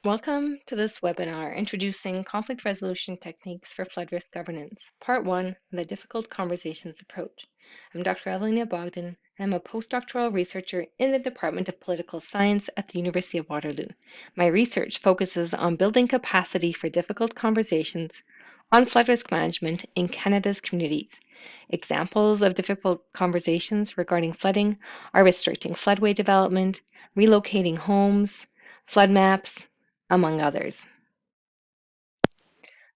Welcome to this webinar, Introducing Conflict Resolution Techniques for Flood Risk Governance, Part 1, The Difficult Conversations Approach. I'm Dr. Evelina Bogdan, and I'm a postdoctoral researcher in the Department of Political Science at the University of Waterloo. My research focuses on building capacity for difficult conversations on flood risk management in Canada's communities. Examples of difficult conversations regarding flooding are restricting floodway development, relocating homes, flood maps, among others.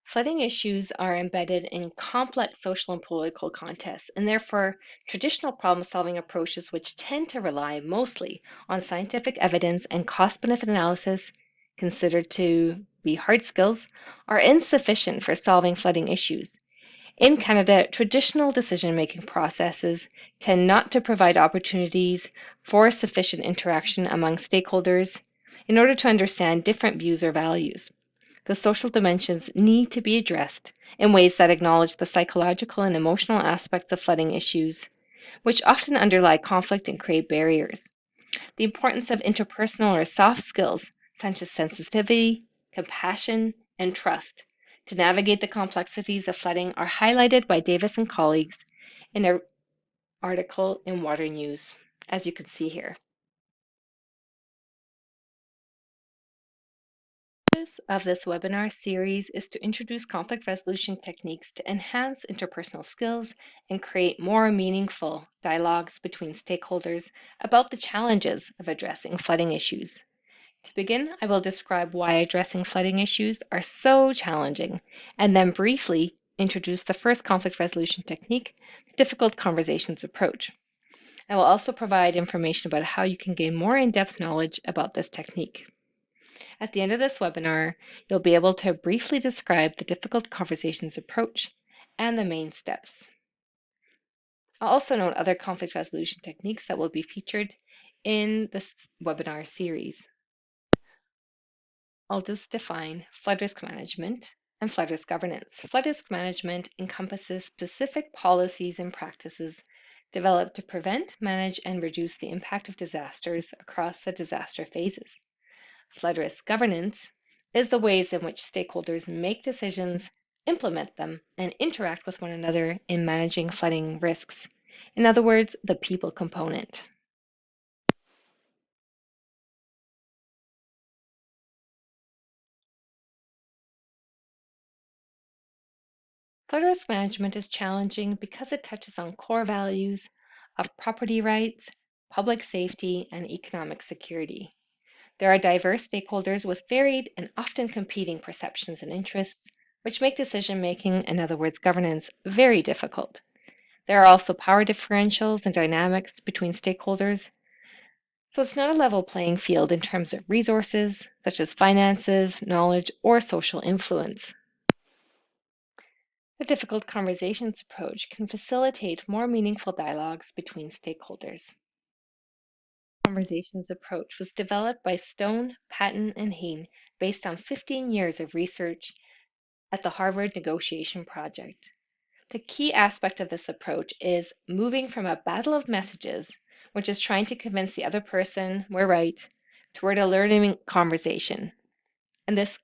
Flooding issues are embedded in complex social and political contexts, and therefore traditional problem-solving approaches, which tend to rely mostly on scientific evidence and cost-benefit analysis, considered to be hard skills, are insufficient for solving flooding issues. In Canada, traditional decision-making processes tend not to provide opportunities for sufficient interaction among stakeholders in order to understand different views or values. The social dimensions need to be addressed in ways that acknowledge the psychological and emotional aspects of flooding issues, which often underlie conflict and create barriers. The importance of interpersonal or soft skills, such as sensitivity, compassion, and trust, to navigate the complexities of flooding are highlighted by Davis and colleagues in an article in Water News, as you can see here. The purpose of this webinar series is to introduce conflict resolution techniques to enhance interpersonal skills and create more meaningful dialogues between stakeholders about the challenges of addressing flooding issues. To begin, I will describe why addressing flooding issues are so challenging, and then briefly introduce the first conflict resolution technique, the difficult conversations approach. I will also provide information about how you can gain more in-depth knowledge about this technique. At the end of this webinar, you'll be able to briefly describe the difficult conversations approach and the main steps. I'll also note other conflict resolution techniques that will be featured in this webinar series. I'll just define flood risk management and flood risk governance. Flood risk management encompasses specific policies and practices developed to prevent, manage, and reduce the impact of disasters across the disaster phases. Flood risk governance is the ways in which stakeholders make decisions, implement them, and interact with one another in managing flooding risks. In other words, the people component. Flood risk management is challenging because it touches on core values of property rights, public safety, and economic security. There are diverse stakeholders with varied and often competing perceptions and interests, which make decision making, in other words, governance, very difficult. There are also power differentials and dynamics between stakeholders. So it's not a level playing field in terms of resources, such as finances, knowledge, or social influence. The difficult conversations approach can facilitate more meaningful dialogues between stakeholders. Conversations approach was developed by Stone, Patton, and Hain based on 15 years of research at the Harvard Negotiation Project. The key aspect of this approach is moving from a battle of messages, which is trying to convince the other person we're right, toward a learning conversation. And this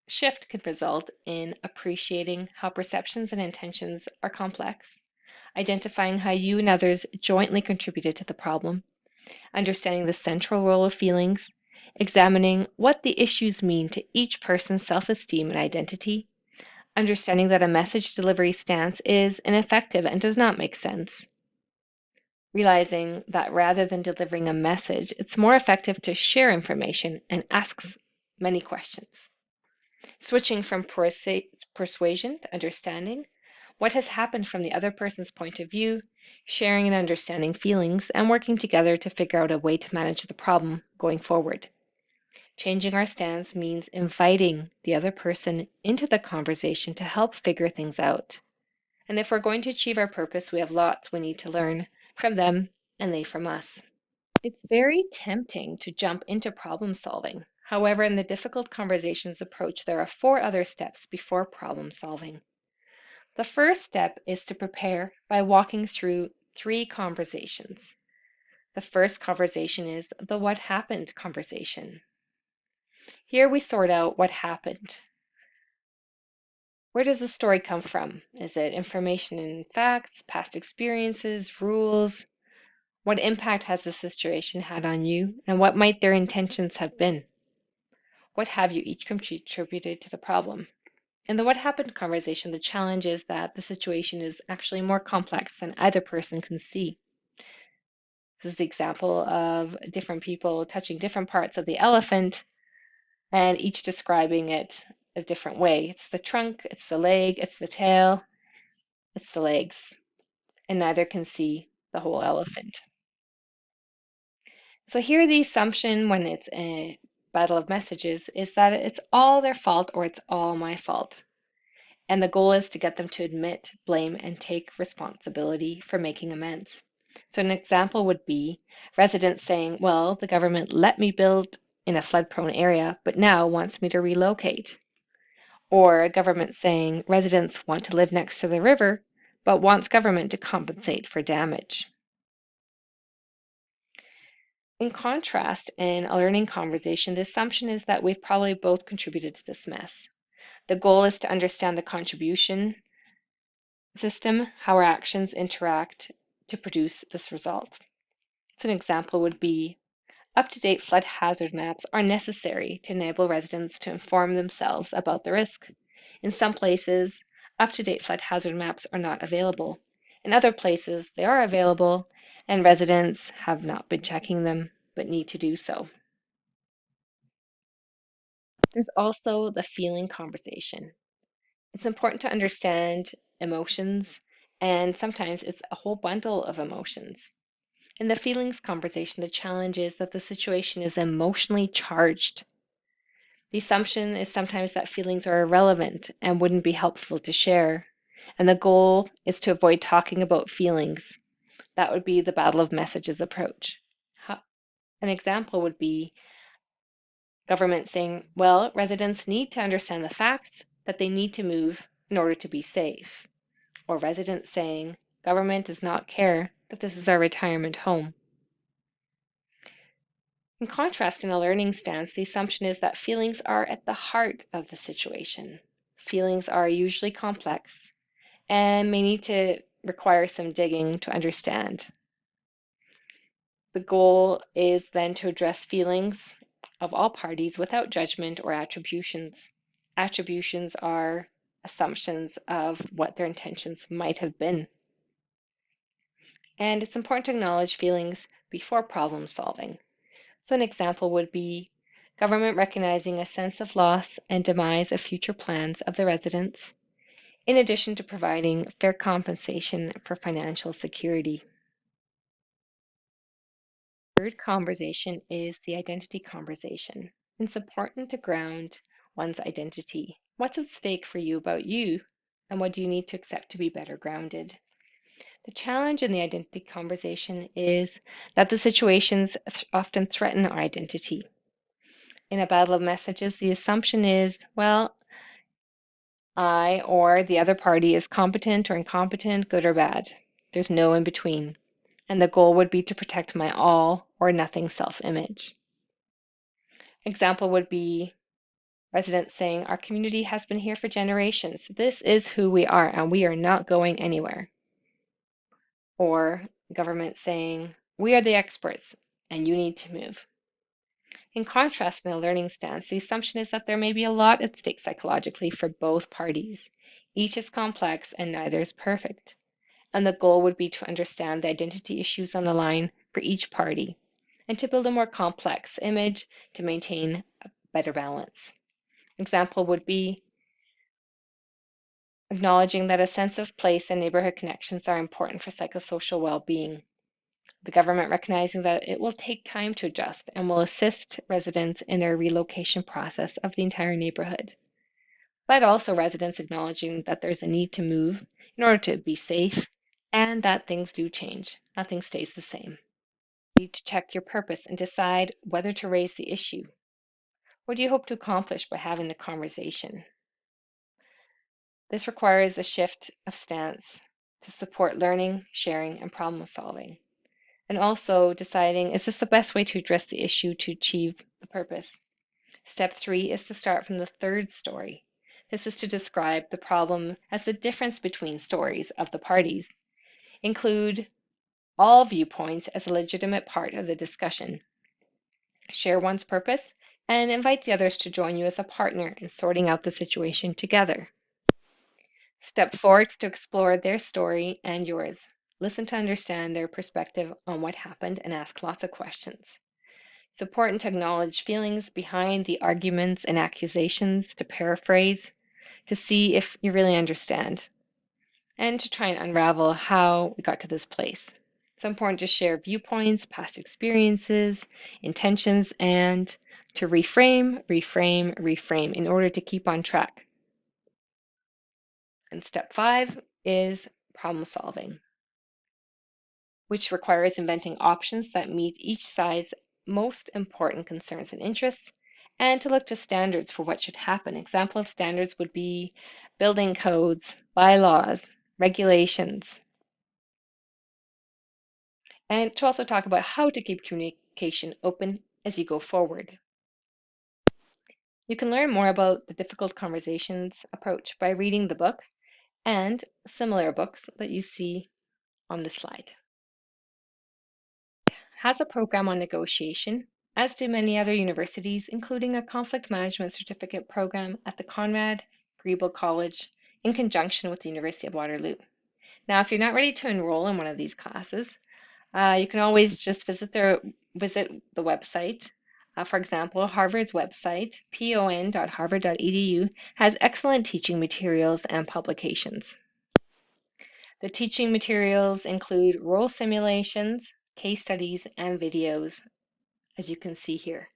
shift can result in appreciating how perceptions and intentions are complex, identifying how you and others jointly contributed to the problem, understanding the central role of feelings, examining what the issues mean to each person's self-esteem and identity, understanding that a message delivery stance is ineffective and does not make sense, realizing that rather than delivering a message, it's more effective to share information and ask many questions. Switching from persuasion to understanding, what has happened from the other person's point of view, sharing and understanding feelings, and working together to figure out a way to manage the problem going forward. Changing our stance means inviting the other person into the conversation to help figure things out. And if we're going to achieve our purpose, we have lots we need to learn from them and they from us. It's very tempting to jump into problem solving. However, in the difficult conversations approach, there are 4 other steps before problem solving. The first step is to prepare by walking through 3 conversations. The first conversation is the what happened conversation. Here we sort out what happened. Where does the story come from? Is it information and facts, past experiences, rules? What impact has the situation had on you, and what might their intentions have been? What have you each contributed to the problem? In the what happened conversation, the challenge is that the situation is actually more complex than either person can see. This is the example of different people touching different parts of the elephant and each describing it a different way. It's the trunk, it's the leg, it's the tail, it's the legs, and neither can see the whole elephant. So here the assumption when it's a battle of messages is that it's all their fault or it's all my fault. And the goal is to get them to admit, blame, and take responsibility for making amends. So an example would be residents saying, well, the government let me build in a flood-prone area, but now wants me to relocate. Or a government saying residents want to live next to the river, but wants government to compensate for damage. In contrast, in a learning conversation, the assumption is that we've probably both contributed to this mess. The goal is to understand the contribution system, how our actions interact to produce this result. So an example would be up-to-date flood hazard maps are necessary to enable residents to inform themselves about the risk. In some places, up-to-date flood hazard maps are not available. In other places, they are available and residents have not been checking them but need to do so. There's also the feeling conversation. It's important to understand emotions, and sometimes it's a whole bundle of emotions. In the feelings conversation, the challenge is that the situation is emotionally charged. The assumption is sometimes that feelings are irrelevant and wouldn't be helpful to share. And the goal is to avoid talking about feelings. That would be the battle of messages approach. An example would be government saying, well, residents need to understand the facts that they need to move in order to be safe. Or residents saying, government does not care that this is our retirement home. In contrast, in a learning stance, the assumption is that feelings are at the heart of the situation. Feelings are usually complex and may need to require some digging to understand. The goal is then to address feelings of all parties without judgment or attributions. Attributions are assumptions of what their intentions might have been. And it's important to acknowledge feelings before problem solving. So an example would be government recognizing a sense of loss and demise of future plans of the residents, in addition to providing fair compensation for financial security. Third conversation is the identity conversation. It's important to ground one's identity. What's at stake for you about you, and what do you need to accept to be better grounded? The challenge in the identity conversation is that the situations often threaten our identity. In a battle of messages, the assumption is, well, I or the other party is competent or incompetent, good or bad. There's no in between. And the goal would be to protect my all or nothing self image. Example would be residents saying, our community has been here for generations. This is who we are, and we are not going anywhere. Or government saying, we are the experts, and you need to move. In contrast, in a learning stance, the assumption is that there may be a lot at stake psychologically for both parties. Each is complex and neither is perfect. And the goal would be to understand the identity issues on the line for each party and to build a more complex image to maintain a better balance. Example would be acknowledging that a sense of place and neighborhood connections are important for psychosocial well-being. The government recognizing that it will take time to adjust and will assist residents in their relocation process of the entire neighborhood. But also residents acknowledging that there's a need to move in order to be safe and that things do change. Nothing stays the same. You need to check your purpose and decide whether to raise the issue. What do you hope to accomplish by having the conversation? This requires a shift of stance to support learning, sharing, and problem solving. And also deciding, is this the best way to address the issue to achieve the purpose? Step 3 is to start from the third story. This is to describe the problem as the difference between stories of the parties. Include all viewpoints as a legitimate part of the discussion. Share one's purpose and invite the others to join you as a partner in sorting out the situation together. Step 4 is to explore their story and yours. Listen to understand their perspective on what happened and ask lots of questions. It's important to acknowledge feelings behind the arguments and accusations, to paraphrase, to see if you really understand, and to try and unravel how we got to this place. It's important to share viewpoints, past experiences, intentions, and to reframe, reframe, reframe in order to keep on track. And step 5 is problem solving, which requires inventing options that meet each side's most important concerns and interests, and to look to standards for what should happen. Example of standards would be building codes, bylaws, regulations, and to also talk about how to keep communication open as you go forward. You can learn more about the difficult conversations approach by reading the book and similar books that you see on this slide. Has a program on negotiation, as do many other universities, including a conflict management certificate program at the Conrad Grebel College in conjunction with the University of Waterloo. Now, if you're not ready to enroll in one of these classes, you can always just visit the website. For example, Harvard's website, pon.harvard.edu, has excellent teaching materials and publications. The teaching materials include role simulations, case studies, and videos, as you can see here.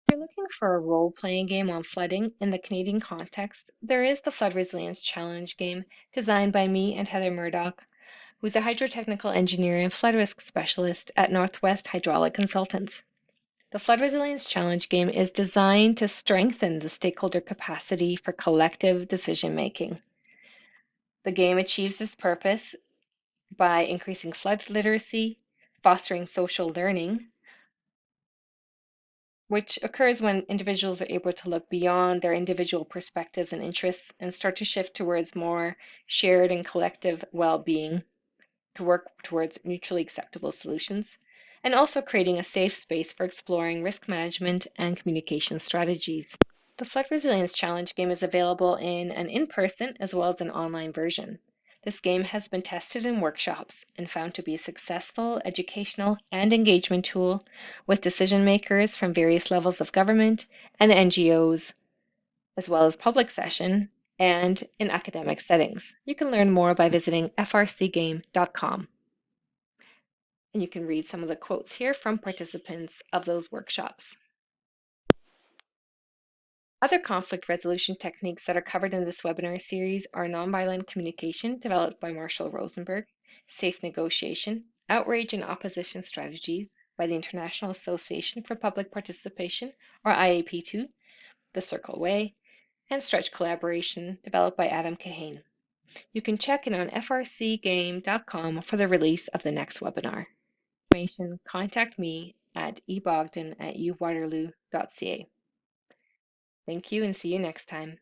If you're looking for a role-playing game on flooding in the Canadian context, there is the Flood Resilience Challenge game designed by me and Heather Murdoch, who's a hydrotechnical engineer and flood risk specialist at Northwest Hydraulic Consultants. The Flood Resilience Challenge game is designed to strengthen the stakeholder capacity for collective decision making. The game achieves this purpose by increasing flood literacy, fostering social learning, which occurs when individuals are able to look beyond their individual perspectives and interests and start to shift towards more shared and collective well-being, to work towards mutually acceptable solutions, and also creating a safe space for exploring risk management and communication strategies. The Flood Resilience Challenge game is available in an in-person as well as an online version. This game has been tested in workshops and found to be a successful educational and engagement tool with decision makers from various levels of government and NGOs, as well as public session and in academic settings. You can learn more by visiting frcgame.com. And you can read some of the quotes here from participants of those workshops. Other conflict resolution techniques that are covered in this webinar series are nonviolent communication developed by Marshall Rosenberg, safe negotiation, outrage and opposition strategies by the International Association for Public Participation, or IAP2, The Circle Way, and stretch collaboration developed by Adam Kahane. You can check in on frcgame.com for the release of the next webinar. For information, contact me at ebogdan@uwaterloo.ca. Thank you and see you next time.